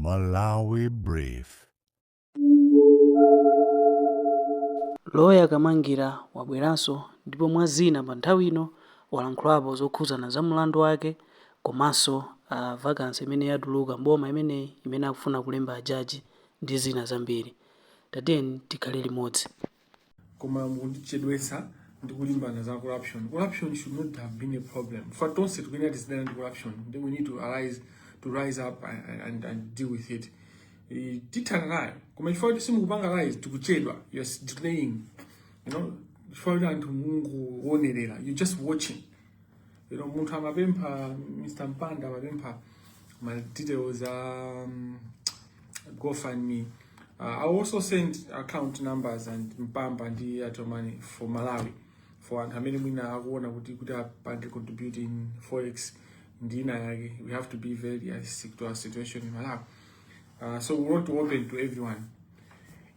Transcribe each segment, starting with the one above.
Malawi Brief. Lawyer Kamangira wabweranso ndipo mwazina pa nthawi ino walankhulapo zokhuzana za mlandu wake komanso vacancy imene yatuluka mboma imene akufuna kulemba ajaji ndi zina zambiri. Tatiyeni tikhale limodzi. Koma mukundichedwetsa ndi kulimbana za corruption. Corruption should not have been a problem. For tonse tikuyenda tizidana ndi corruption, then we need to rise up and deal with it. Tithana nayo. Koma chifukwa kuti simukupanga rise tikuchedwa, you're delaying. Chifukwa kuti anthu munguonerera, you're just watching. Munthu amapempha Mr. Mpanda amapempha my details GoFundMe. I also sent account numbers and Mpamba and Atomani for Malawi for amene mwina akuona kuti apange contribute in forex ndina yake. We have to be very realistic to our situation in Malawi. So we want to open to everyone.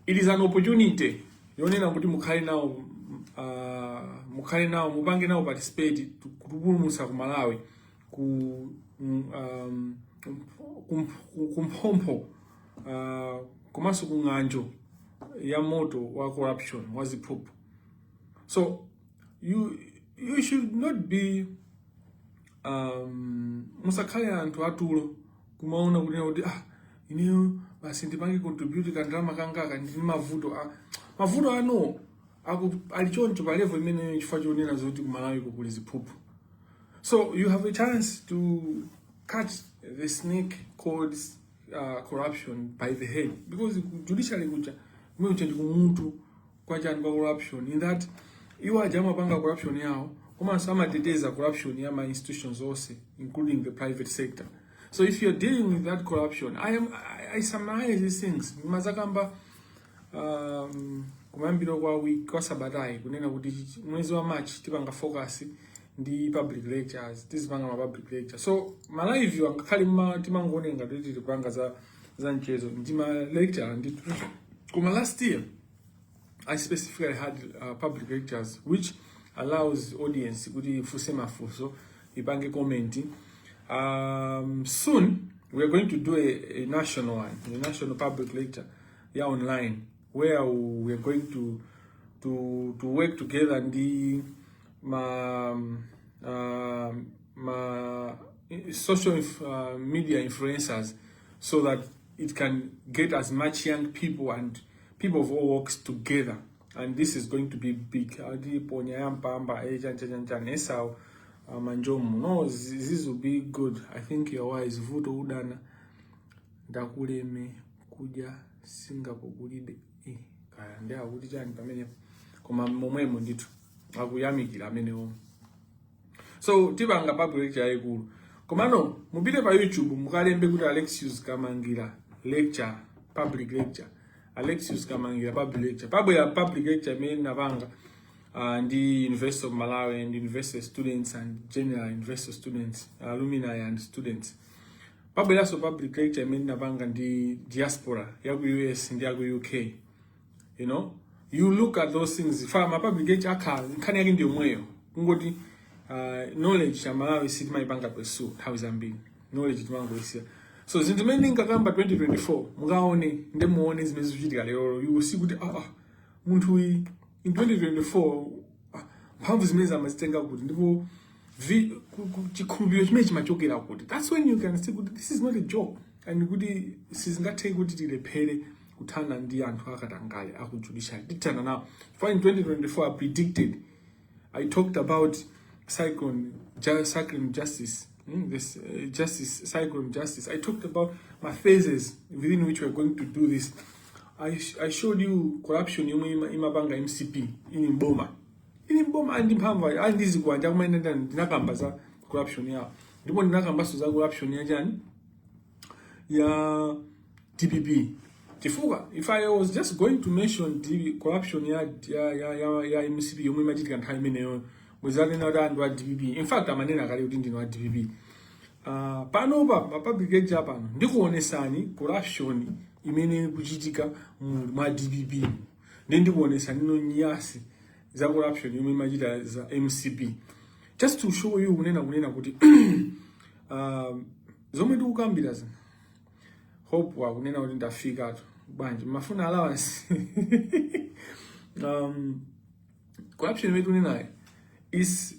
It is an opportunity. Yonena kuti mukhale nawo mupange nawo participate kupulumutsa ku Malawi kumphompho komanso kung'anjo ya moto wa corruption wa ziphuphu. So you should not be musakhale anthu atulo kumaona kuti ineyo basi ndipange contribute kandalama kangaka ndi mavuto ano alichoncho pa level imene chifukwa chonena zoti kumalawi kukuli ziphuphu. So you have a chance to catch the snake called corruption by the head, because judiciary kuja mweche ndi kumuntu kwa chani kwa corruption, in that iwo ajama panga corruption yawo komanso amateteza corruption ya ma institutions also, including the private sector. So if you're dealing with that corruption, I summarize these things. Mazakamba kumambiro kwa week kwa sabatai kunena kuti mwezi wa March tipanga focus ndi public lectures, tizipanga ma public lectures. So ma live angakhali timangone ngati tipanga za mchezo ndi ma lecture ndi kuma last year I specifically had public lectures which allows audience kuti ifuse mafuso ipange comment. Soon we are going to do a national one, a national public lecture online, where we are going to work together and the social media influencers, so that it can get as much young people and people of all walks together. And this is going to be big. No, this will be good. I think you're wise. Vuto udana ndakuleme kuja Singapore kulide kaya ndia kuti chani pamene koma momwemo ndithu akuyamikira amenewo. So tipanga public lecture yayikulu komano mupite pa YouTube mukalembe kuti Alexius Kamangira lecture public lecture, Alexius Kamangira public lecture. Pabwera public lecture imene napanga the University of Malawi and university students and general university students, alumni and students. Pabwera so public lecture imene napanga ndi diaspora ya ku US ndi ya ku UK. You look at those things. If I'm a public lecture nkhani yake ndi yomweyo kungoti knowledge ya Malawi city maipanga pursue how is ambili knowledge timangoisia. So zinthu imene ndingakamba 2024 mukaone ndemuone zimene zikuchitika lero, you will see kuti munthu in 2024 mphamvu zimene zamazitenga kuti ndipo chikhulupiriro chimene chimachokera kuti. That's when you can see kuti this is not a joke, and kuti sizingatheke kuti tilephere kuthana ndi anthu akatangale aku judiciary tithana nawo. For in 2024 I predicted, I talked about cyclone justice, this cyclone justice. I talked about my phases within which we're going to do this. I showed you corruption yomwe imapanga MCP in Boma andi mphamvu andizi kwanja kumene ndinakamba za corruption yawo, ndipo ndinakambaso za corruption ya chani ya DPP. Chifukwa if I was just going to mention the corruption ya MCP yomwe imachitika nthawi imeneyo mwezanena kuti andu wa DPP, in fact amanena kale kuti ndino wa DPP. Panopa ma public lecture pano ndikuonesani corruption imene kuchitika mwa DPP, ndikuonesani no nyasi za corruption yomwe imachita za MCP, just to show you kunena kuti zomwe tikukambira zina hope wakunena kuti ndafika bwanji mafuna allowance. Corruption imetuninayo is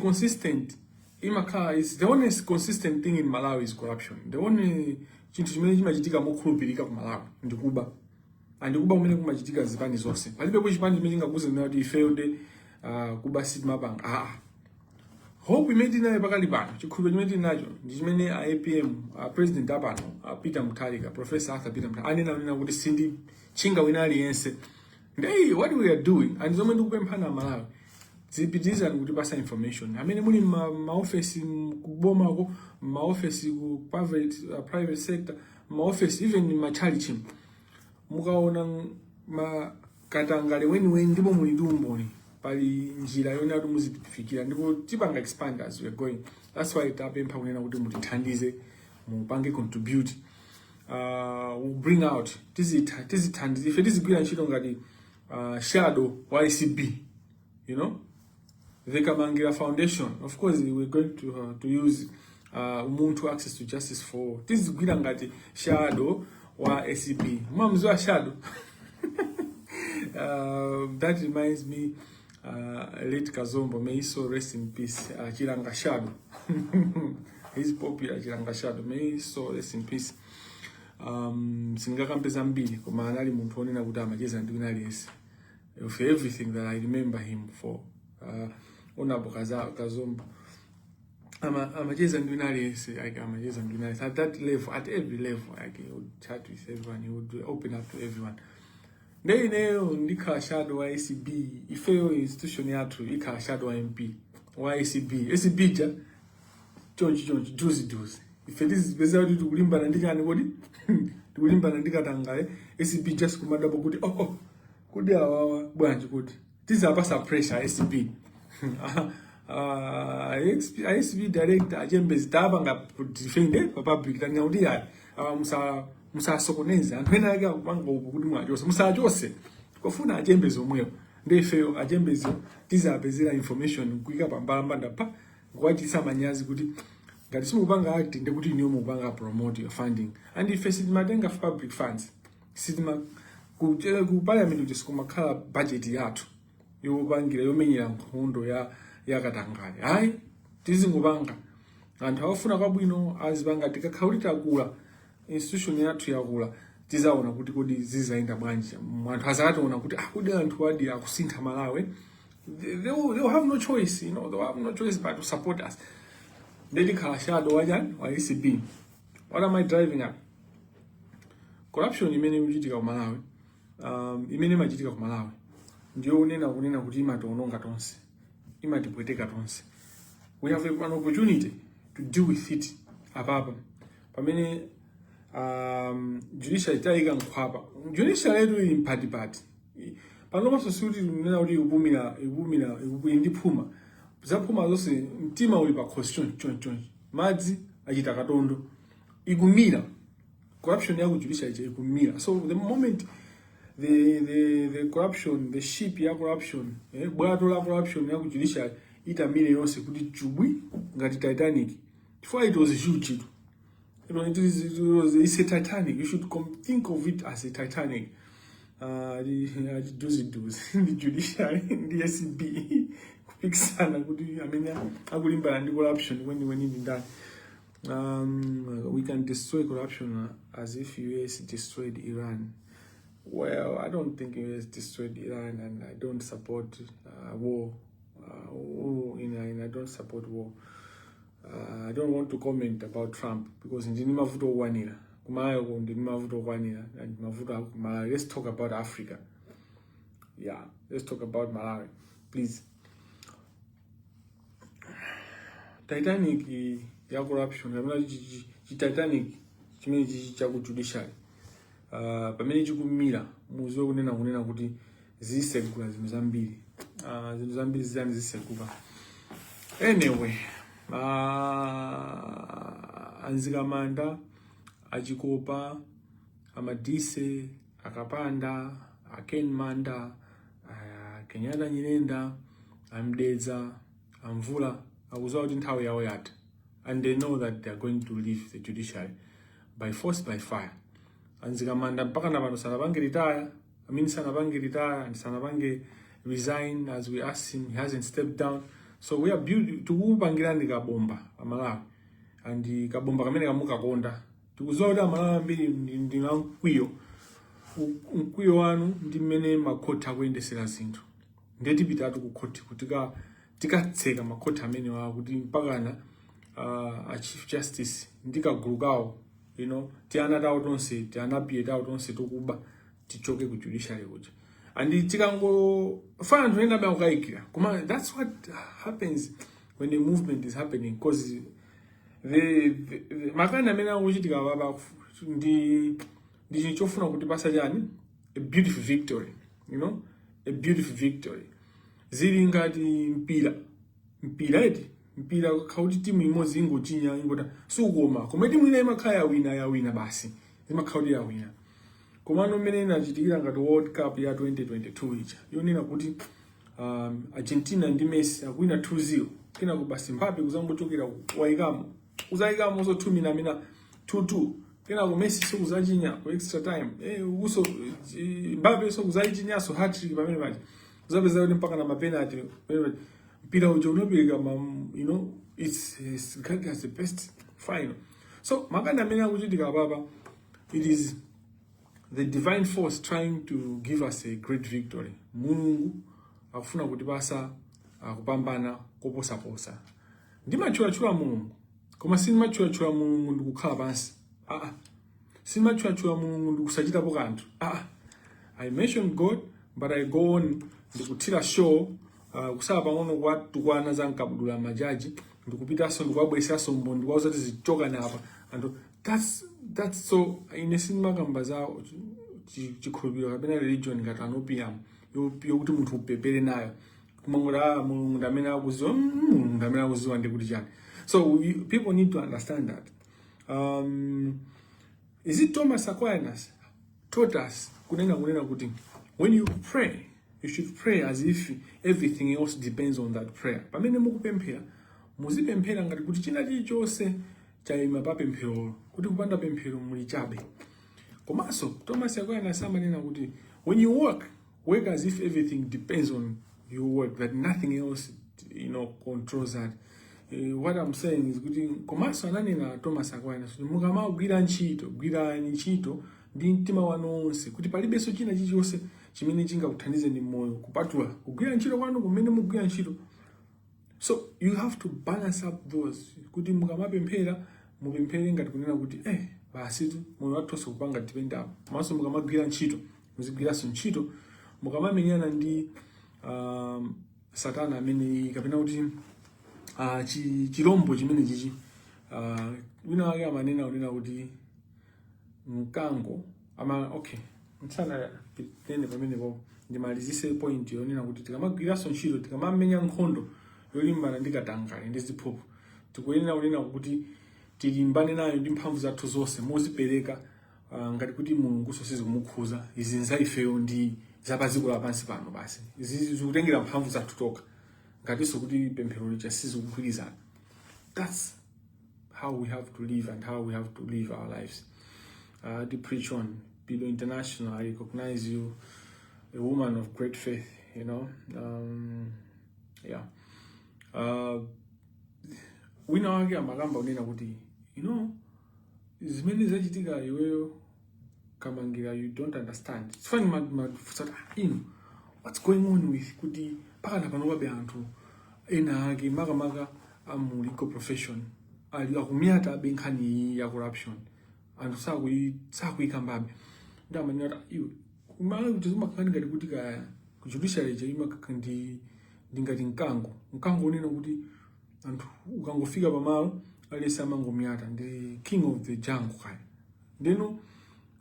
consistent. Is the only consistent thing in Malawi is corruption. The only chinthu chimene chimachitika mokhulupirika ku Malawi ndikuba kumene kumachitika zipani zonse. Palibe kuchipani chimene chingakuze kuti ifeyo nde kuba sitimapanga. Hope imene nayo pakali pano chikhulupiriro chimene nacho ndi chimene APM president apano Peter Mutharika, Professor Arthur Peter Mutharika anena kuti sindi chinga wina aliyense. Hey, what we are doing and zomwe ndikupemphana Malawi zipitiriza kuti pasa information amene muli maoffice kubomako, maoffice ku private sector, maoffice even ma charity mukaona makatangale weni ndipo muli ndi umboni pali njira yona kuti muzifikira ndipo tipanga expand as we are going. That's why tapempha kunena kuti mutithandize mupange contribute will bring out tizithandize ife tizigwira ntchito ngati shadow YCB, you know, the Kamangira Foundation. Of course, we're going to use umuntu access to justice for tizigwira ngati shadow YCB. Mamzwa shadow. That reminds me, late Kazombo, may he so rest in peace. Chilanga shadow. He's popular, Chilanga shadow. May he so rest in peace. Singakampe mbili koma anali munthu onena kuti amacheza ndi wina aliyense of everything that I remember him for. Onabo Kazombo amacheza ndi wina aliyense, amacheza ndi wina aliyense at that level, at every level. He would chat with everyone, he would open up to everyone. Neyo ndikhala shadow wa ACB, ifeyo institution yathu ikhala shadow wa MP wa ACB. ACB ja chonchi juzi ife tizipeza kuti tikulimbana ndikani kodi tikulimbana ndikatangale ACB just kumadapo kuti kuti awawa bwanji kuti tizapasa pressure ACB. ACB director achembezi tapanga defend pa public tanga kuti yayi musasokoneza anthu ena ake akupanga uku kuti mwachose musachose kufuna achembezi omwewo ndefeyo achembezi tizapezera information kuika pambalamba ndapa kwachisa manyazi kuti ngati simupanga act ndekuti niyo mupanga promote your funding and if sitimatenga public funds sitima ku parliament kuti sikumakhala budget yathu yopangira yomenyera nkhondo ya katangale. Hayi tizingopanga anthu awafuna kwabwino azipanga tikakhala takula institution yathu yakula tizaona kuti kodi zizaenda bwanji anthu azataona kuti kodi anthu adi akusintha Malawi. They will have no choice, you know, they will have no choice but to support us. Ndikhala shadow wa ACB. What am I driving at? Corruption imene imachitika ku Malawi, imene imachitika ku Malawi ndiyo kunena kuti imationonga tonse, imatipweteka tonse. We have an opportunity to deal with it apapa pamene judiciary taika nkhwapa. Judiciary yetu ili mpatipati panomaso suti nena kuti ikupumira indiphuma zaphuma zonse mtima uli pa constitution chonchi madzi achita katondo ikumira. Corruption yaku judiciary ikumira. So the moment the corruption, the ship ya corruption, bwato la corruption yaku judiciary itamire yonse kuti chubwi ngati Titanic. Before it was huge, it's a Titanic. You should think of it as a Titanic. The judiciary, the SCB, kupikisana kuti amenya akulimbana ndi corruption when in that. We can destroy corruption as if US destroyed Iran. Well, I don't think US destroyed Iran, and I don't support war. I don't support war. I don't want to comment about Trump because ndini mavuto okwanira kumayo ndini mavuto okwanira and mavuto Malawi. Let's talk about Africa. Yeah, let's talk about Malawi, please. Titanic ya corruption yamuna Titanic chimene chaku judiciary pamene chikumira muziwe kunena kuti zisegula zinthu zambiri zani zisegula. Anyway, Anzikamanda, Achikopa, Amadise, Akapanda, Akenmanda, Kenyatta Nyirenda, Amdeza, Amvula, akuzawa kuti nthawi yawo yatha, and they know that they are going to leave the judiciary. by force by fire. Anzikamanda mpaka na pano sanapange retire. I mean sanapange retire and sanapange resign as we asked him. He hasn't stepped down. So we are tukupangira ndi kabomba Malawi. And kabomba kamene kamuka konda. Tukuzoda Malawi mbili ndi mkwiyo wanu ndi mmene makoti akuyendesera zinthu. Ndeti pitatu kukoti kutika tikatseka makoti amene wa kuti mpakana a chief justice ndikagulu kawo, you know, tiana tawo tonse tianapiye tawo tonse tokuba tichoke ku judiciary kuja. And tikango fana tunaenda ba ukaikira. Kuma that's what happens when the movement is happening, because the makana amene akuchitika baba ndi chofuna kuti basa jani a beautiful victory, you know, a beautiful victory. Zili ngati mpira kauti timu imozi ingochinya ingota sukoma koma timu ina imakaya wina basi imakhaudi ya wina. Komano mmene inachitikira ngati World Cup ya 2022 ija yonena kuti Argentina ndi Messi akuwina 2-0 kena kubasi Mbappe kuzangochokera waikamo uzayikamo so 2 mina 2-2 kena ku Messi so kuzachinya ku extra time uso Mbappe so kuzachinya so hat-trick pamene pali uzapeza kuti mpaka na mapenalty mpira ujo unobirika you know it's God as the best final. So makana amene akuchitika baba, it is the divine force trying to give us a great victory. Mulungu akufuna kuti basa kupambana koposa. Ndimachula Mulungu koma simachula Mulungu ndikukhala pansi. Simachula Mulungu ndikusachitapo kanthu. I mention God but I go on ndikutira show kusaba pang'ono kwatukwana za nkabudula majaji ndikupitaso ndikwabwesaso mbondi kwazo kuti zichoka napa. And that's so inesima kamba za chikhulupiriro kapena religion ngati anopium yokuti munthu upepere nayo kumangora Mulungu ndamene akuziwa ndi kuti chani. So people need to understand that. Is it Thomas Aquinas taught us kunena kuti when you pray, you should pray as if everything else depends on that prayer. Pamene mukupemphera, muzipemphera ngati kuti china chilichonse chayima pa pemphero, kuti kupanda pemphero muli chabe. Komanso Thomas Aquinas amanena kuti when you work as if everything depends on your work, that nothing else, you know, controls that. What I'm saying is kuti komanso ananena Thomas Aquinas mukamagwira ntchito ndi mtima wanu wonse kuti palibenso china chilichonse chimene chingakuthandize ndi moyo kupatula kugwira ntchito kwanu kumene mugwira ntchito. So you have to balance up those kuti mukamapemphera mupemphere ngati kunena kuti basi moyo wathu kupanga depend up. Maso mukamagwira ntchito muzigwiranso ntchito mukamamenyana ndi Satana amene kapena kuti chirombo chimene chichi wina wake amanena unena kuti mkango okay mtsana pitene pamene po ndimalizise point yonena kuti tikamagwiraso ntchito tikamamenya nkhondo yolimbana ndi katangale ndi ziphuphu tikuyenera kunena kuti tilimbane nayo ndi mphamvu zathu zonse mozipereka ngati kuti Mulungu sonse zikumukhuza izi nzaifeyo ndi zapaziko lapansi pano basi izi zikutengera mphamvu zathu toka ngatiso kuti pemphero licha sizikugwirizana. That's how we have to live and how we have to live our lives. To preach on Bilo International, I recognize you, a woman of great faith, you know. Wina wake amagamba unena kuti, you know, zimene zachitika iweyo Kamangira, you don't understand. It's funny what's going on with kuti pakana pano wabe anthu ena ake makamaka amu legal profession ali akumyata abe nkhani ya corruption anthu sakuyikambabe ndamanena iwe kumala kuti zimakhani ngati kuti ka judiciary chayima ndi ngati mkango unena kuti anthu ukangofika pamalo alesa amangomyata ndi king of the jungle kaya ndeno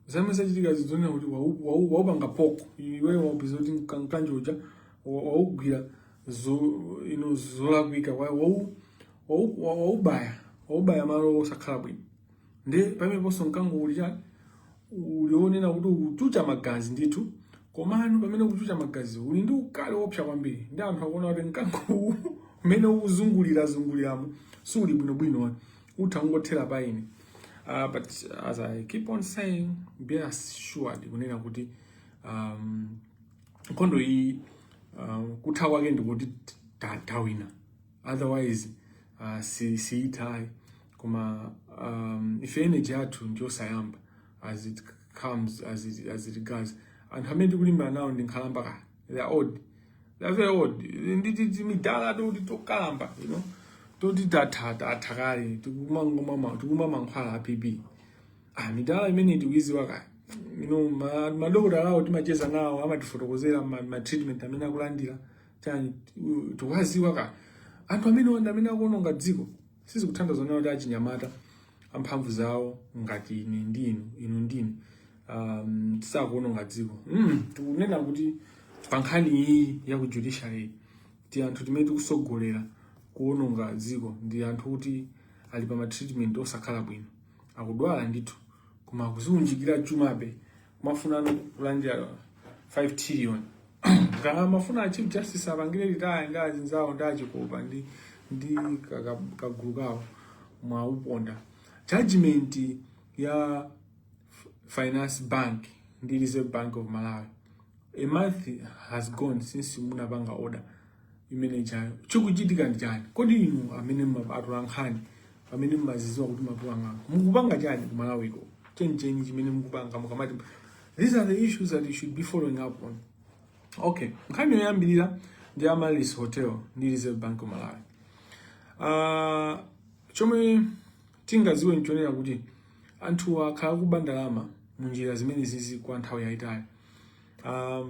zame zachitika zizonena kuti waupanga poko iwe waupiza kuti mkanjoja waugwira zolakwika waubaya malo osakhala bwino ndi pamene ponso mkango ulionena kuti ukuchucha magazi ndithu komano pamene ukuchucha magazi uli ndi ukali wopsa kwambiri ndi anthu akuona kuti mkango umene uzunguliramo suli bwinobwino utha ungothera paine. But as I keep on saying, be assured kunena kuti nkhondo iyi kutha kwake ndikuti tawina, otherwise siyithayi. Koma if energy yathu ndiyosayamba as it comes, as it regards, and amene tikulimbana nawo ndi nkhalamba kaya, they are odd, they are very odd. Nditi midala toti tokalamba, you know, toti tathakali tikuma mankhwala apipi. Midala imene tikuiziwa kaya, you know, madokotala awo timacheza nawo amatifotokozera ma treatment amene akulandira chani tikuwaziwa kaya. Anthu amene wanda amene akuononga dziko sizikuthandiza nawo kuti achinyamata amphamvu zawo ngati ine ndinu inu ndine tisakuononga dziko. Tikunena kuti pankhani iyi ya ku judiciary ti anthu timene tikusogolera kuononga dziko ndi anthu kuti ali pa treatment osakhala bwino, akudwala ndithu koma kuziunjikira chumabe kumafuna kulandira 5 trillion. Kama mafuna chief justice abangire retire ndi azinzawo ndi achikopa ndi kagulu kawo mwa uponda. Judgment ya Finance Bank ndi Reserve Bank of Malawi, a month has gone since munapanga order imene chayo chikuchitika ndi chani. Kodi inu amene atulankhani amene maziziwa kuti mapanga mukupanga chani ku Malawi ko chencheni chimene mukupanga mukamati these are the issues that you should be following up on. Okay, nkhani yoyambirira ndi Amarylis Hotel ndi Reserve Bank of Malawi. Chomwe tingaziwe nchonera kuti anthu akhala kuba ndalama munjira zimene zizi kwa nthawi yayitali.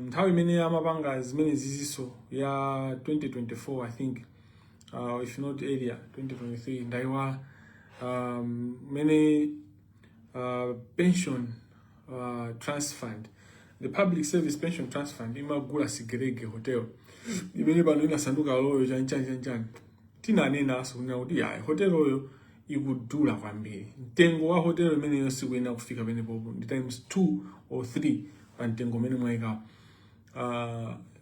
Nthawi imene amapanga zimene ziziso ya 2024, I think, if not earlier 2023, ndaiwa many pension trust fund, the public service pension trust fund imagula Sigerege Hotel imene pano inasanduka loyo chanchani tinanena aso kuti ya hotel oyo ikudula kwambiri. Mtengo wa hotel imene yosikuena kufika pene popo ndi times 2 or 3 pa mtengo umene mwayika.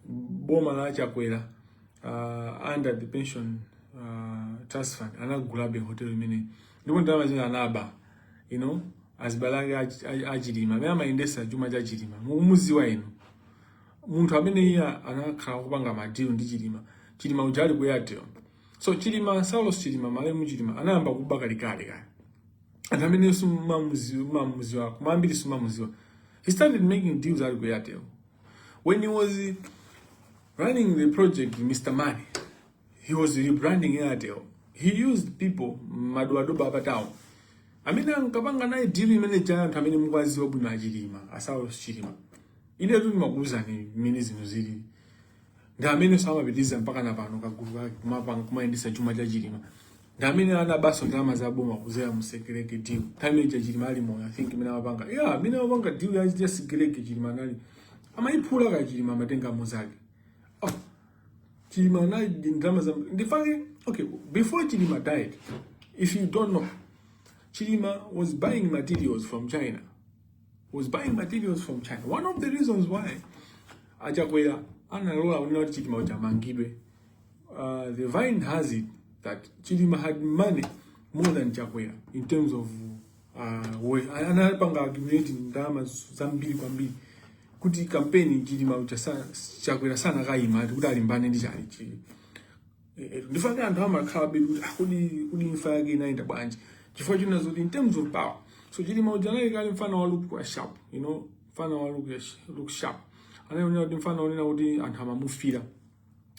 Boma la Chakwera under the pension trust fund anagulabe hotel imene ndipo ndalama zina anaba, you know, azibalanga achilima amene amayendesa chuma cha chilima mumuziwa inu. Munthu amene iya anakhala kupanga madilo ndi chilima ujali kuyatero. So chilima Saulos chilima malemu chilima anayamba kuba kalikale kaya. Anthu amene sumamuziwa kumambiri sumamuziwa, he started making deals ali kuyatero. When he was running the project, Mr. Money, he was rebranding Airtel. He used people madoadoba apatawo amene ankapanga naye deal imene cha anthu amene mukwaziwa bwino achilima Saulos chilima. Ine tu makuzani mini zino zili ndi amene samapitiza mpaka napano kagulu kake kumayendesa chuma cha chilima. Ndi amene anabaso ndalama za boma kuzera musekereke deal time cha chilima ali moyo. I think imene amapanga imene amapanga deal ya Sigerege chilima nali amayiphula ka chilima amatenga mozake. Chilima nali ndalama za ndifake. Okay, before Chilima died, if you don't know, Chilima was buying materials from China. One of the reasons why Achakwera analola unoti Chilima uchamangidwe, the vine has it that Chilima had money more than Chakwera in terms of anapanga accumulating ndalama zambiri kwambiri kuti campaign Chilima ucha Chakwera sana kaima kuti alimbane ndi chali chili. Ndifake anthu amakhala bedu kudi imfa yake inaenda bwanji chifukwa china zoti in terms of power. So Chilima ujanali kali mfano wa look sharp, you know, mfano wa look sharp. Anaona kuti mfano onena kuti anthu amamufira.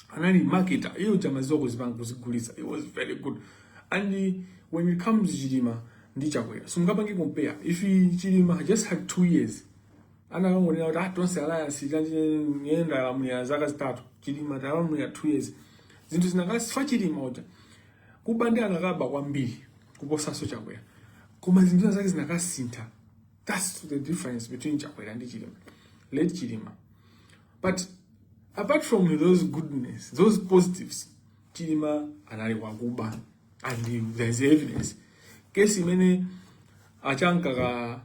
Anali marketer, iyo jamaziwa kuzipanga kuzigulisa. It was very good. And when it comes to Chilima ndi Chakwera, so mungapange compare. If Chilima just had 2 years, anaonena kuti tonse alliance yenda ya zaka zitatu, Chilima talamu ya 2 years. Zinthu zinakasifa Chilima uja kubande anakaba kwambiri kuposaso Chakwera. Koma zinthu zake zinakasintha. That's the difference between Chakwera and Chilima. Late Chilima. But apart from those goodness, those positives, Chilima anali wakuba, and there's evidence. Kesi imene achankaka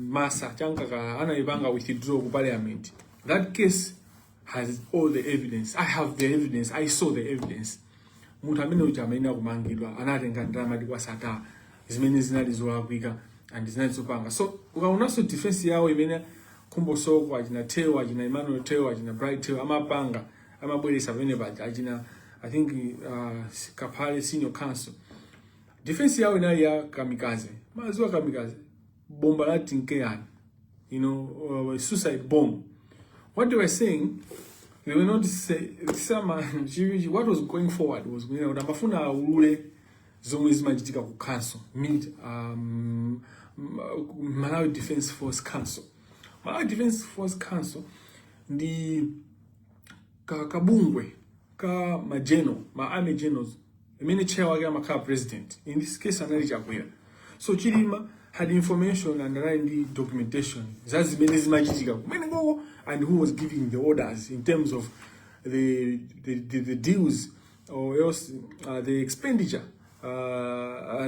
masa achankaka anaipanga withdraw ku parliament. That case has all the evidence. I have the evidence. I saw the evidence. Munthu amene uja amene kumangidwa anatenga ndalama kwa sata zimene zinali zolakwika and zinali zopanga. So ukaonanso defense yawo imene Kumbo Soko achina Teo achina Emmanuel Teo achina Bright Teo amapanga amabweresa pamene paja achina I think Kapale Senior Council. Defense yawo inali ya kamikaze. Maziwa kamikaze. Bomba la Tinkean. You know, suicide bomb. What they were saying, they were not saying, what was going forward was, you know, Namafuna Ule zomwe zimachitika ku council, Malawi Defense Force Council. Malawi Defense Force Council, ndi kabungwe, majeno, army generals, imene chair wake amakhala president. In this case, anali Chakwera. So Chilima had information and the documentation. That's zimene zimachitika kumene ngoko, and who was giving the orders in terms of the deals or else the expenditure,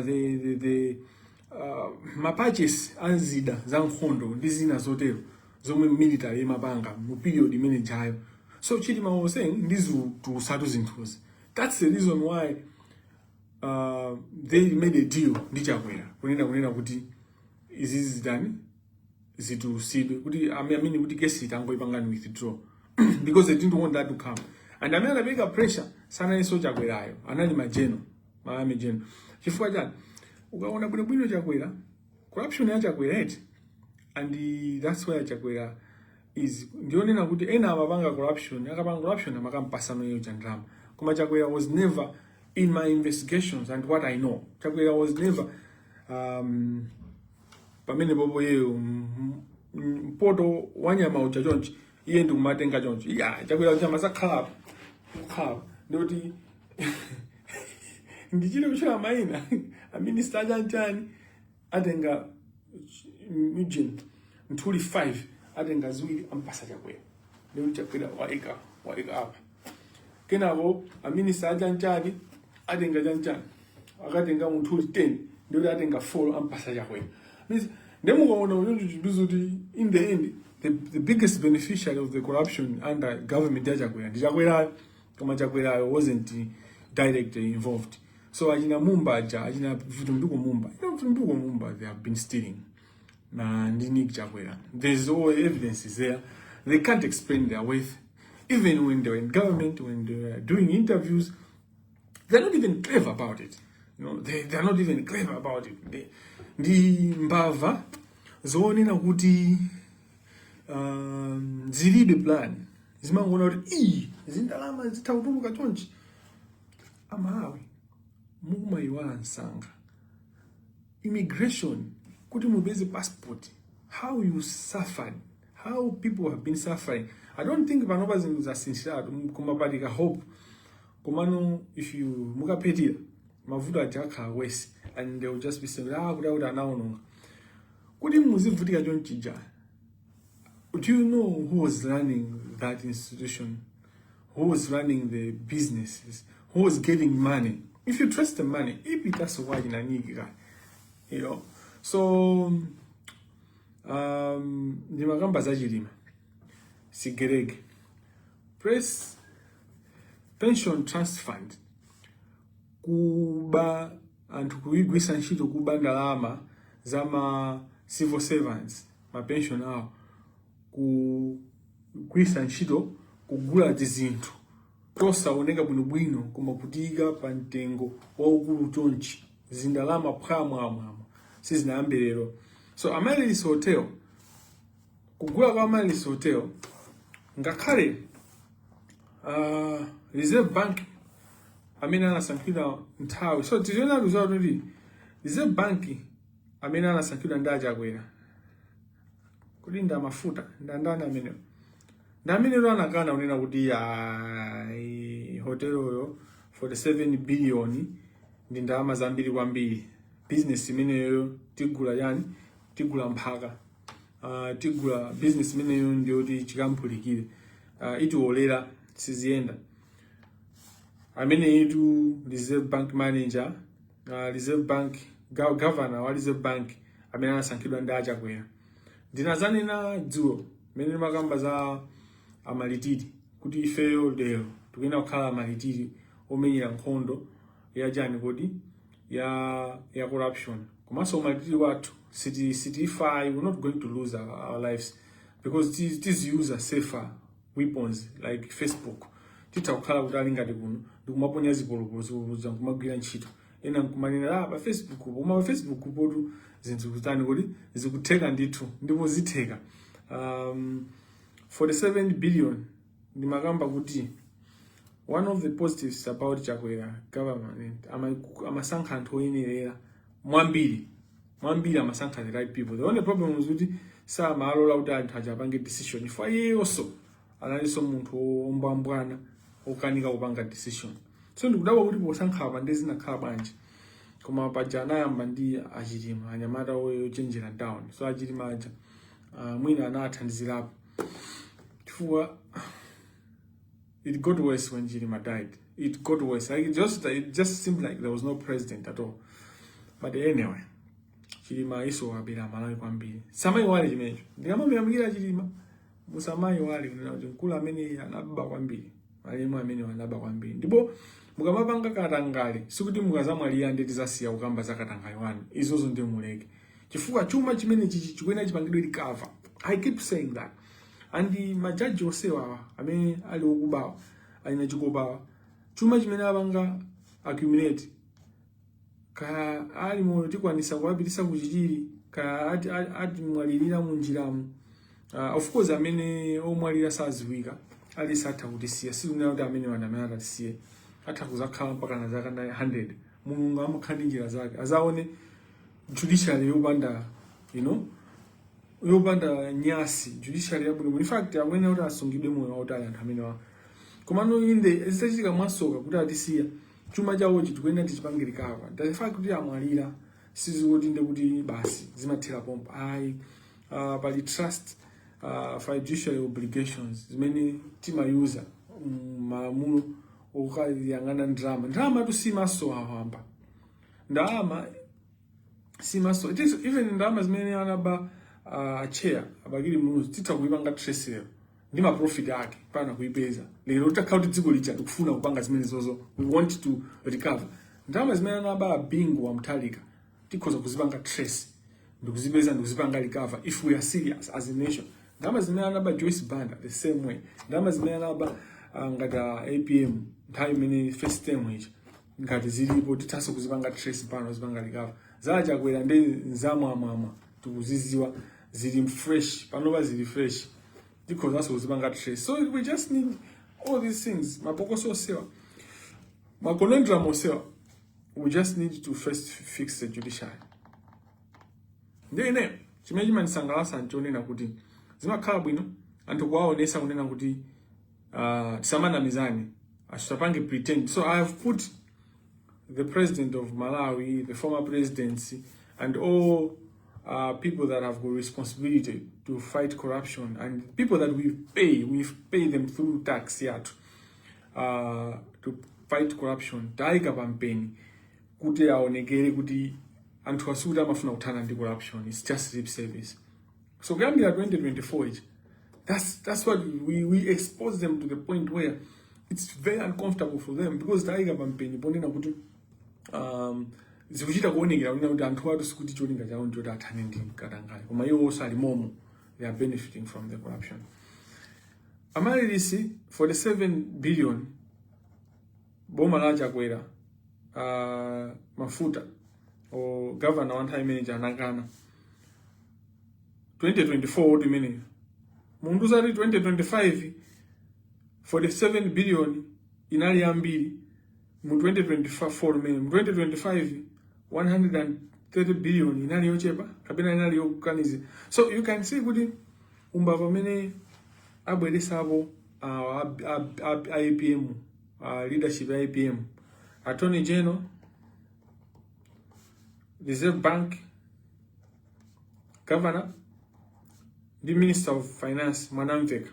the mapurchase anzida za nkhondo ndi zina zotero zomwe military mapanga mu period imene jayo. So Chilima was saying ndizo tusatu zinthuzi. That's the reason why they made a deal ndi Chakwera kunena kuti izizi zidani zitusidwe kuti amene kuti kesi itangoipangani withdraw because they didn't want that to come. And amene anapeka pressure sana iso Chakwerayo anali majeno maame jeno chifukwa chani ukaona bwino Chakwera corruption ya Chakwera and that's why Chakwera is ndionena kuti ena amapanga corruption akapanga corruption amakampasano yo chandrama koma Chakwera was never in my investigations and what I know. Chakwera was never pamene bobo yeyo mpoto wanyama ucha chonchi iye ndi kumatenga chonchi Chakwera chama sakhala ndoti ndichile kuchira maina a minister Chani atenga Eugene Ntuli 5 atenga ziwiri ampasa Chakwera ndoti Chakwera waika apa kenavo a minister Chani atenga Chani akatenga Ntuli 10 ndoti atenga 4 ampasa Chakwera. Means in the end the biggest beneficiary of the corruption under government Chakwera Chakwera wasn't directly involved. So ajina Mumba ajina Vitumbuko Mumba they have been stealing. Chakwera. There's all evidence is there. They can't explain their wealth. Even when they're in government, when they're doing interviews, they're not even clever about it. You know, they're not even clever about it. Ndi mbava zonena kuti zilibe plan zimangona kuti zindalama zitautuluka chonchi Amawe mukumayiwala nsanga immigration kuti mubeze passport how you suffered, how people have been suffering. I don't think panopa zinthu zasinthiratu kumapatika hope komano if you mukapetira mavuto ajakha wesi and they will just be saying kuda anaononga kuti muzivutika chonchija. Do you know who was running that institution, who was running the businesses, who was getting money? If you trust the money, if that's why you know. So the magamba zajilima sigerege press pension trust fund kuba and kuigwisa ntchito kuba ndalama zama civil servants ma pension awo kugwisa ntchito kugula zinthu tosaoneka bwinobwino koma kutika pa mtengo waukulu chonchi zindalama phamwamwamwa sizinayambirero. So Amarylis Hotel kugula kwa Amarylis Hotel ngakhale Reserve Bank amene anasankhidwa nthawi. So tiziona luzawo kuti Reserve Bank amene anasankhidwa ndi Chakwera kulinda mafuta ndandana amene ndamene anakana unena kuti hotel yo 47 billion ndi ndalama zambiri kwambiri. Business imeneyo tigula mphaka tigula business imeneyo ndiyoti chikampulikire itiolera siziyenda. Amene itu Reserve Bank manager Reserve Bank governor wa Reserve Bank amene anasankhidwa ndi Chakwera. Ndinazanena dzulo mene makamba za amalitiri kuti ifeyo lero tukena kukhala amalitiri omenyera nkhondo ya Chani kodi ya corruption. Komanso umaliri wathu city we're not going to lose our lives because these use safer weapons like Facebook. Titakhala kuti ali ngati kuno ndikumaponya zipolopolo kumagwira ntchito ena nkumanena pa Facebook koma pa Facebook potu zinthu kutani kuti zikutheka ndithu ndipo zitheka 47 billion ndimakamba kuti one of the positives about Chakwera government amasankha anthu oyenerera mwambiri amasankha the right people. The only problem is kuti samalola kuti anthu achapange decision ifo yeyonso analiso munthu ombambwana okanika kupanga decision. So ndikudabwa kuti posankha apa ndi zinakhala bwanji koma paja anayamba ndi Achilima anyamata ochenjera down. So Achilima aja mwina anathandizirapo chifukwa it got worse when Chilima died. It got worse. Like it just seemed like there was no president at all. But anyway, Chilima iso wabira Malawi kwambiri. Samai wale chimenecho. Ndikamamuyamikira Chilima. Musamai wale kuti mkulu amene anababa kwambiri. Malemu amene wanaba kwambiri. Ndipo mukamapanga katangale sikuti mukazamwalira ndi tizasiya kukamba za katangale wanu. Izozo ndi muleke. Chifukwa chuma chimene chikwena chipangidwe recover. I keep saying that. And majaji osewa amene ali okubawa alina chikobawa chuma chimene abanga accumulate ka ali moyo tikwanisa kuwapitisa kuchichiri ka ati mwalirira munjiramu. Of course amene omwalira saziwika ali satha kutisiya sikunena kuti amene wanamene atisiye atha kuzakhala mpaka na zaka 100 mulungu amakhandi njira zake azaone judiciary yopanda yopanda nyasi judiciary yabwino. In fact amene kuti asungidwe moyo wautali anthu amene wa komano inde zisachitika mwasoka kuti atisiya chuma chawo chikwenda tichipangirikava. The fact kuti amwalira sizikuti nde kuti basi zimathera pompa ayi pali trust fiduciary obligations zimene timayuza malamulo okuyang'ana ndrama tusimaso awamba ndalama simaso it is even ndrama zimene anaba chair abakili munuzi titha kuipanga trace lero ndi ma profit yake pana kuipeza lero utakhala kuti dziko lija tikufuna kupanga zimene zozo we want to recover ndrama zimene anaba bingu wa mtalika tikhoza kuzipanga trace ndikuzipeza ndikuzipanga recover if we are serious as a nation. Ndama zimene anaba Joyce Banda the same way. Ndama zimene anaba ngata APM nthawi imene first term ichi ngati zilipo tithaso kuzipanga trace pano zipanga recover. Zachakwera ndi nzamwamwamwa tikuziziwa zili fresh panoba zili fresh because that's kuzipanga trace. So we just need all these things. Mapokoso osewa makonendram osewa. We just need to first fix the judiciary. Ndine chimene chimandisangalatsa nchonena kuti zimakhala bwino anthu kuwaonesa kunena kuti tisamanamizane asitapange pretend. So I have put the president of Malawi, the former presidency, and all people that have got responsibility to fight corruption and people that we pay them through tax yet to fight corruption. Taiga pampeni kuti aonekere kuti anthu asuti amafuna kuthana ndi corruption. It's just lip service. So kuyambira 2024 that's what we expose them to the point where it's very uncomfortable for them because taiga pampeni ponena kuti zikuchita kuonekera kuti anthu atu sikuti cholinga chawo ndi kuti athane ndi katangale koma iwo osali momo they are benefiting from the corruption. Amarylis 47 billion boma la Chakwera mafuta o governor one time manager anakana 2024 oti mene mundu zati 2025 47 billion inali ambiri mu 2024 mene mu 2025 130 billion inali yochepa kapena inali yokukaniza. So you can see kuti umbava mene abweresapo IPM leadership IPM Attorney General, Reserve Bank, Governor, the Minister of Finance, Manamveka.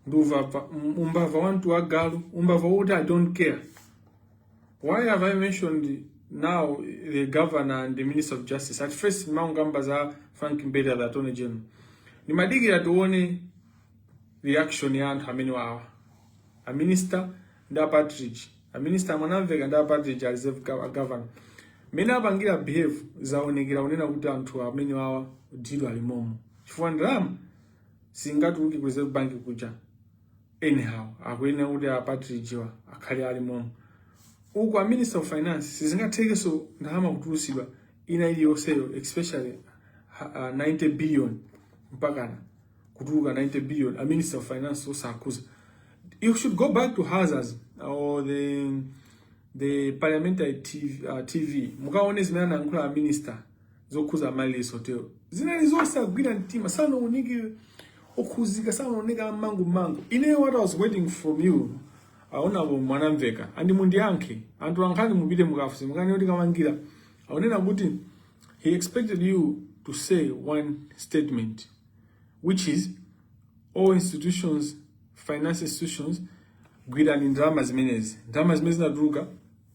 Umbava want to agalu, umbava what I don't care. Why have I mentioned now the Governor and the Minister of Justice? At first, Maungambaza, Frank Mbeda, the Attorney General. Ni madigi atuone reaction ya anthu amene wawa. A minister nda Patrick a minister mwanamveka nda Patrick a reserve governor mena apangira behave zaonekera unena kuti anthu amene wawa dilo alimomo chifukwa ndalama singatuluki ku reserve bank kuja anyhow akwena kuti a Patrick wa akhale alimomo uku a minister of finance sizingathekeso ndalama kutulusidwa ina iliyonseyo especially 90 billion mpakana kutuluka 90 billion a minister of finance osakhuza. You should go back to hazards or the parliamentary TV. Mukaone zimene anayankhula a minister zokhuza Amarylis hotel. Zinali zosagwira mtima sana uniki okhuzika sana uneka mangu. Ine what I was waiting from you. Aona bo mwanamveka andi mundiyankhe anthu ankhani mupite mukafusa mukani oti Kamangira aonena kuti he expected you to say one statement which is all institutions, finance institutions, gwira ni ndalama zimenezi zinatuluka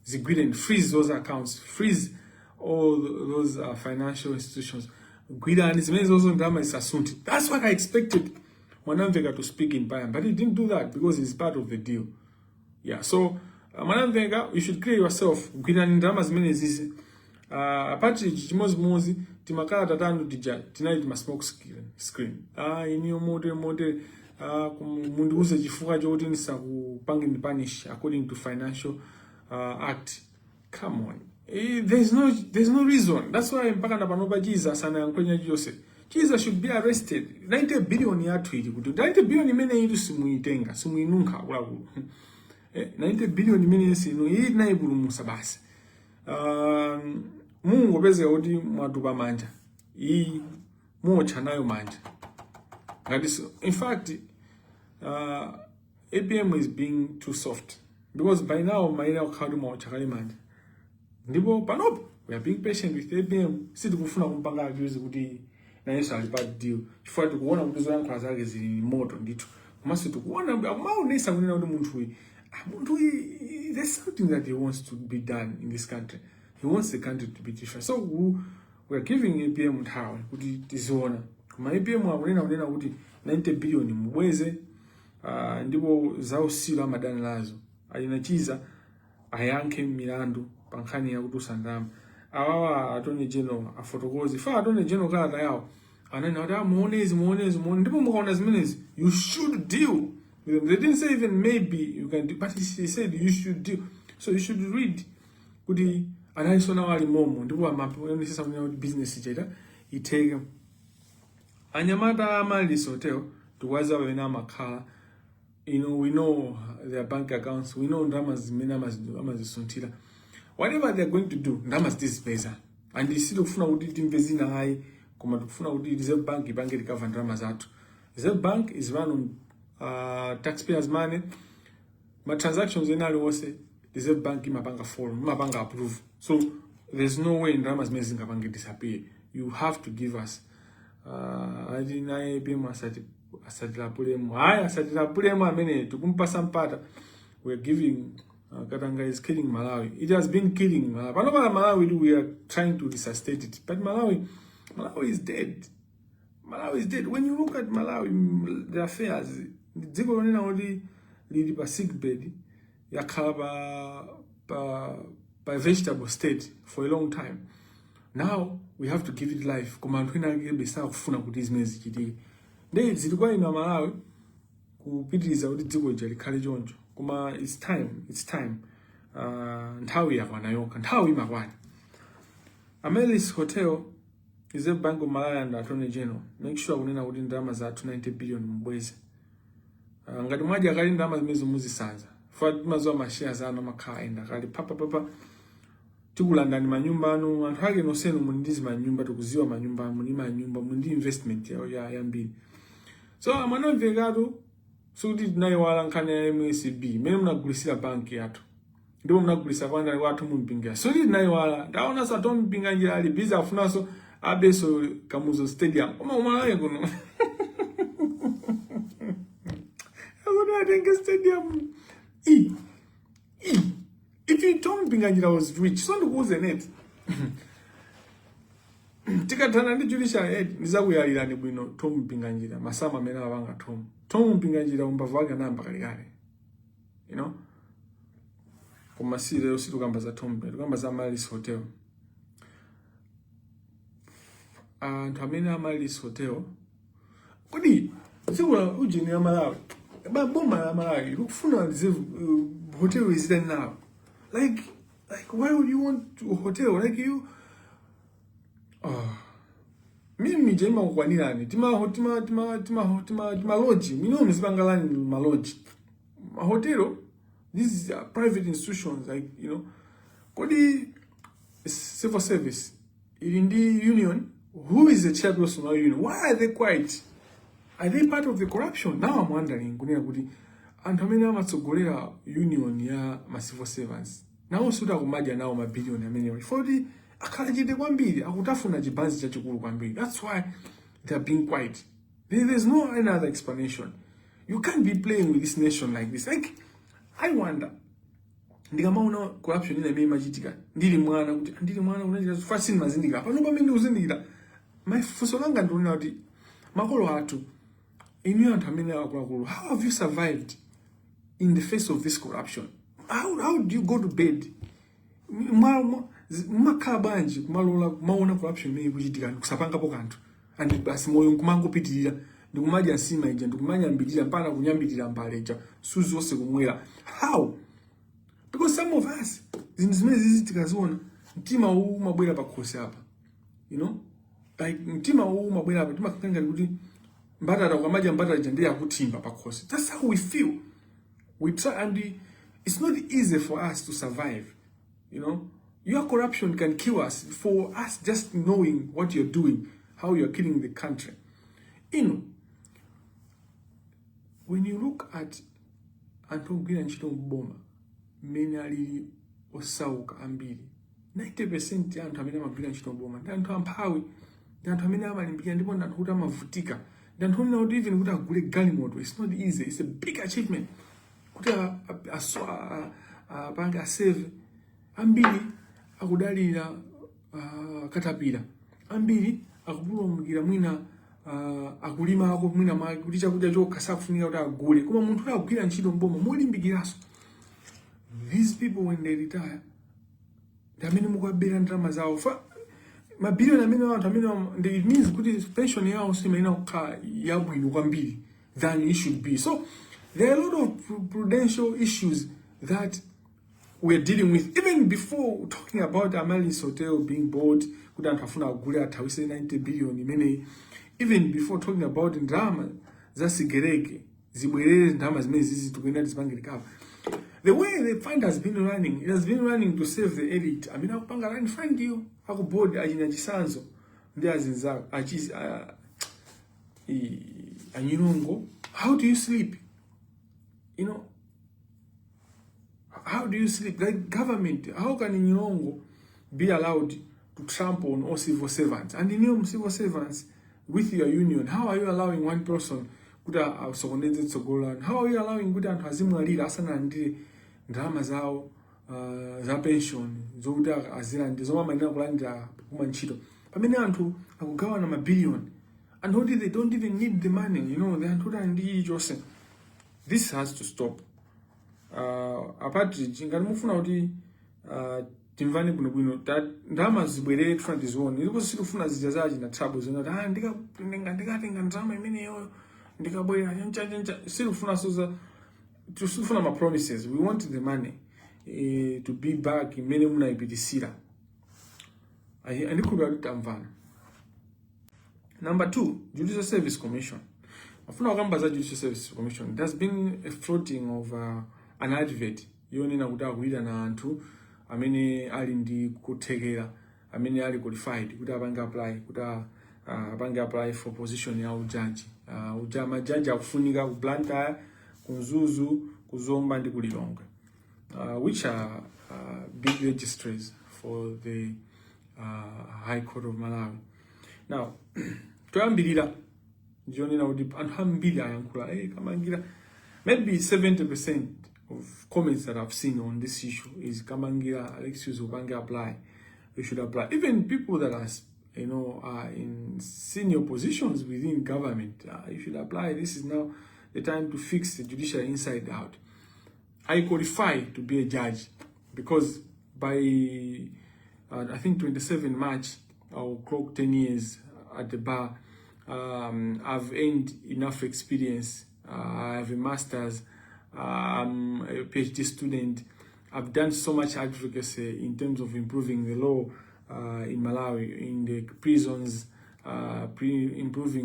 zigwire and freeze those accounts, freeze all those financial institutions, gwira ni zimenezi those ndalama zisasunthi. That's what I expected Mwanamveka to speak in Bayern, but he didn't do that because it's part of the deal. Yeah, so Mwanamveka, you should clear yourself. Gwira ni ndalama zimenezi Patrick chimozi timakala tatanu tija tinali tima smoke screen iniyo mote mundiuze chifukwa choti nisakupanga punish according to financial act. Come on, there's no reason. That's why mpaka napanopa Jesus anayankhwenya Jose. Jesus should be arrested. 90 billion yathu ili kuti 90 billion imene ili simuitenga simuinunka kulakulu 90 billion imene sino ili naipulumusa basi. Mungu peze kuti mwatupa manja iyi mocha nayo manja ngati in fact APM is being too soft because by now maila ukhali mocha kali manja ndipo panopo we are being patient with APM sitikufuna kumpanga accuse kuti na Yesu alipa deal chifukwa tikuona kuti zoyankhula zake zili moto ndithu komanso tikuona maonesa kunena kuti munthu there's something that he wants to be done in this country. He wants the country to be different. So we are giving APM nthawi kuti tiziona. Koma APM akunena kuti 90 billion mubweze ndipo zausilo amadani lazo. Alinachiza ayankhe milandu pankhani ya kutusa ndalama. Awawa attorney general afotokozi. Fa attorney general kala yawo. Anena kuti muonezi ndipo mukaona zimenezi you should deal with them. They didn't say even maybe you can do, but he said you should deal. So you should read kuti analisona wali momo ndipo amaponesesa kuti business cheta iteke anyamata Amarylis hotel tukwaza wena amakhala we know their bank accounts, we know ndalama zimene amazisuntira. Whatever they are going to do ndalama zitizipeza and isiti kufuna kuti timvezi naye koma tikufuna kuti reserve bank ipange recover ndalama zathu. Reserve bank is run on taxpayers money. Ma transactions enali wose Reserve bank imapanga form, imapanga approve. So there's no way ndalama zimene zingapange disappear. You have to give us adinaye bima asatila amene tukumpasa mpata. We're giving Katanga is killing Malawi. It has been killing Malawi. Panopa Malawi we are trying to resuscitate it. But Malawi is dead. Malawi is dead. When you look at Malawi, the affairs, dziko lonena oti lili pa sick bed yakhala by vegetable state for a long time. Now we have to give it life. Koma anthu ena besaka kufuna kuti zimene zichitike. Ndiye zilikuwa ina Malawi kupitiriza kuti dziko lija likhale choncho. Koma it's time. Nthawi yakwana yokha. Nthawi imakwana. Amarylis hotel is a bank of Malawi and attorney general. Make sure kunena kuti ndalama zathu 90 billion mbweze. Ngati mwaji akali ndalama zimene muzisanza. Fatma zo mashares ana makhaenda kali papa tikulanda ni manyumba anu anthu ake nosenu mundizi manyumba tukuziwa manyumba muni manyumba mundi investment ya mbili. So Mwanamvekatu suti nayo wala nkhani ya MSB mene munagulisira banki yathu ndipo munagulisa kwanda watu mumpinga so nayo wala ndaona sa tom mpinga njira ali biza afunaso abeso Kamuzo stadium koma umalaye kuno I think stadium if you told me I was rich, so the was in it. Tikatana ndi judiciary head nizakuyalira ni bwino Tom Mpinganjira masama mena abanga Tom Mpinganjira umbavu wake namba kalikale. You know? koma si lero situkamba za Tombe, tukamba za Amarylis Hotel. Anthu amene Amarylis Hotel kodi sikuwa ujini ya Malawi boma ya Malawi likufuna hotel resident now, like why would you want a hotel like you mimi jema kukwanirani tima lodge mino mzipangalani ma lodge a hotel. These are private institutions, like, you know, kodi civil service in the union. Who is the chairperson of the union? Why are they quiet? Are they part of the corruption? Now I'm wondering, and how many amatsogolera union ya ma civil servants? Now suda kumaja now ma billion ya many for the akalajide kwambiri akutafuna jibanzi cha chikulu kwambiri. That's why they are being quiet. There's no another explanation. You can't be playing with this nation like this. Like, I wonder, ndikamaona corruption ina mimi machitika ndili mwana unachita fashion mazindika pano pamene uzindikira mafunso langa ndona kuti makolo athu inu anthu amene akulu, how have you survived in the face of this corruption? How do you go to bed makhala banji kumalola maona corruption imene ikuchitika kusapangapo kanthu andi basi moyo nkumangopitirira ndikumadya nsima ija ndikumanyambirira mpaka kunyambirira mbaleja suzu wose kumwera. How? Because some of us zimene zizitikaziona mtima huu mabwera pakhosi hapa, you know, like mtima huu mabwera hapa timakanga kuti mbatata kwamaja mbatata ija ndiye akutimba pakhosi. That's how we feel. We try, and it's not easy for us to survive, you know. Your corruption can kill us for us just knowing what you're doing, how you're killing the country. You know, when you look at Antogwira Nchito Mboma, many alili osauka ambiri 90% ya anthu amene amagwira ntchito mboma ndi anthu amphawi, ndi anthu amene amalimbikira ndipo ndi anthu kuti amavutika, ndi anthu amene kuti even kuti agule galimoto. It's not easy. It's a big achievement kuti apange asave. Ambiri akudalira katapira, ambiri akupulumukira mwina akulima ako mwina mali kuti chakudya chokha sakufunika kuti agule, koma munthu kuti agwira ntchito mboma molimbikiraso. These people, when they retire, they amene mukabera ndalama zawo fa mabilioni amene anthu amene it means kuti pension yawo simaina kukhala yabwino kwambiri than it should be. So there are a lot of prudential issues that we're dealing with even before talking about Amarylis Hotel being bought. Kuti anthu afuna agule athawise 90 billion imene, even before talking about ndalama za sigereke zibwerere ndalama zimene zizi tukuyenda zipangirikapa. The way the fund has been running, it has been running to save the elite. I mean, akupanga run fund you, akuboard ajina chisanzo, ndi azinza, anyinongo. How do you sleep? You know, how do you sleep? Like government, how can anyinongo be allowed to trample on all civil servants? And in your civil servants with your union, how are you allowing one person kuda sokoneze tsogola? How are you allowing kuda anthu azimwalira asana ndire ndalama zawo za pension zokuda azira ndi zoma manena kulandira kuma ntchito pamene anthu akugawana mabiliyoni and they don't even need the money, you know, they anthu ndi chose. This has to stop. Apart ngati mufuna kuti timvane bwinobwino ndalama zibwerere tufuna tizione ndipo sikufuna zijazaji na trouble zona ndikatenga ndalama imeneyo ndikabwera ncha sikufuna soza tusufuna ma promises. We want the money to be back in many munaipitisira andikubira tamvana. Number 2, Judicial Service Commission. Afuna wakamba za Judicial Service Commission, there's been a floating of an advert yonena kuti akuita na anthu amene ali ndi kuthekera, amene ali qualified kuti apange apply, kuti apange apply for position ya ujaji. Majaji akufunika ku Blantyre, kunzuzu, kuzomba ndi kulilonga, which are big registries for the High Court of Malawi. Now, toyambirira ndionena kuti anthu ambiri ayankhula Kamangira. Maybe 70% of comments that I've seen on this issue is Kamangira, Alexius Upange apply, you should apply. Even people that are, you know, are in senior positions within government, you should apply. This is now the time to fix the judiciary inside out. I qualify to be a judge. because by I think 27 March, I'll clock 10 years at the bar. I've earned enough experience. I have a master's. I'm a PhD student. I've done so much advocacy in terms of improving the law in Malawi, in the prisons, improving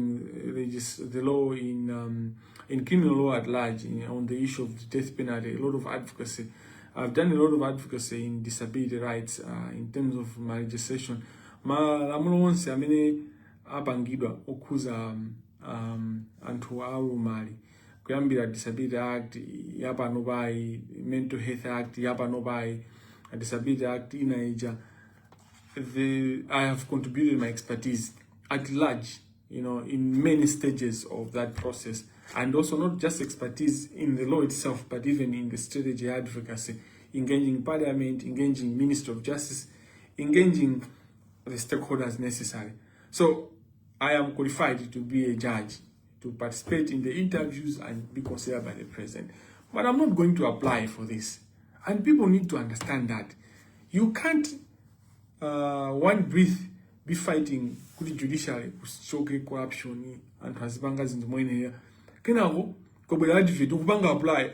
the law in criminal law at large, on the issue of the death penalty. A lot of advocacy. I've done a lot of advocacy in disability rights in terms of my legislation. Malamulo onse amene apangidwa okhuza anthu alumali kuyambira Disability Act yapano pai, Mental Health Act yapano pai, Disability Act inaija. I have contributed my expertise at large, in many stages of that process, and also not just expertise in the law itself, but even in the strategy advocacy, engaging Parliament, engaging Minister of Justice, engaging the stakeholders necessary. So I am qualified to be a judge, to participate in the interviews and be considered by the president. But I'm not going to apply for this. And people need to understand that. You can't one breath be fighting the judiciary, kushoke corruption and transbanga zinzimoine here. Kenako, kobela advocate, ukubanga apply.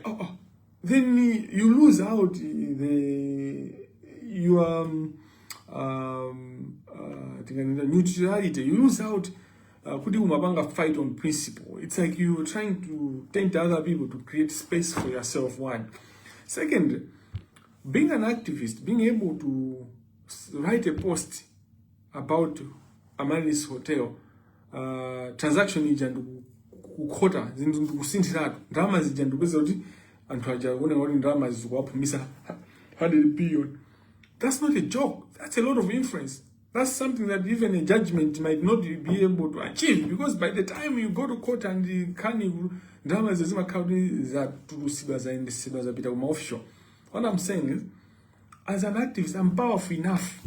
Then you lose out your neutrality. You lose out. Kudi umabanga fight on principle. It's like you're trying to tempt other people to create space for yourself, one. Second, being an activist, being able to write a post about Amarylis Hotel, transaction ijandu kukota, zindu kusintiratu, drama zijandu beza uti, antwaja wone drama zizuwapu misa 100 billion. That's not a joke. That's a lot of influence. That's something that even a judgment might not be able to achieve, because by the time you go to court and the carnival drama is that offshore. What I'm saying is, as an activist, I'm powerful enough.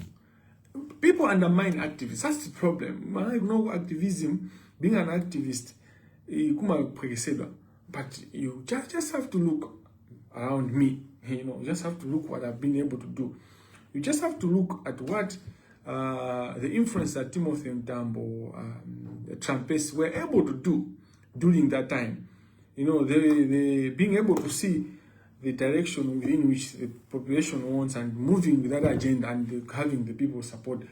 People undermine activists. That's the problem. I know activism, being an activist, but you just have to look around me. You just have to look what I've been able to do. You just have to look at what the influence that Timothy and Tambo, the Trumpists were able to do during that time. They being able to see the direction within which the population wants and moving that agenda and having the people support.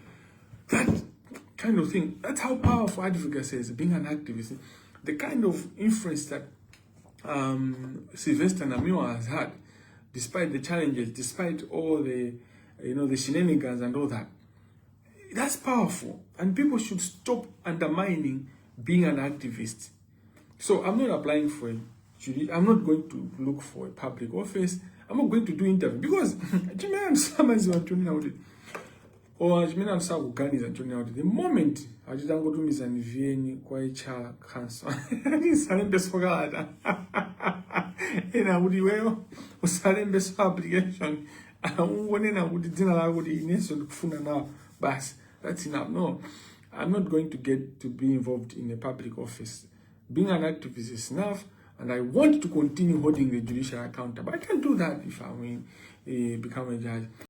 That kind of thing. That's how powerful advocacy is, being an activist. The kind of influence that Sylvester Namiwa has had, despite the challenges, despite all the, the shenanigans and all that. That's powerful, and people should stop undermining being an activist. So I'm not applying for I'm not going to look for a public office. I'm not going to do interview because Chimene and Summers are tuning out. Or Chimene and Saguganis are tuning out. The moment I just go to Miss and Vieni, Quaicha, Cancer, I didn't sign best for God. And I would well, was silent best application. I would dinner, I would in now. But that's enough. No, I'm not going to get to be involved in a public office. Being an activist is enough, and I want to continue holding the judiciary accountable. I can do that if I become a judge.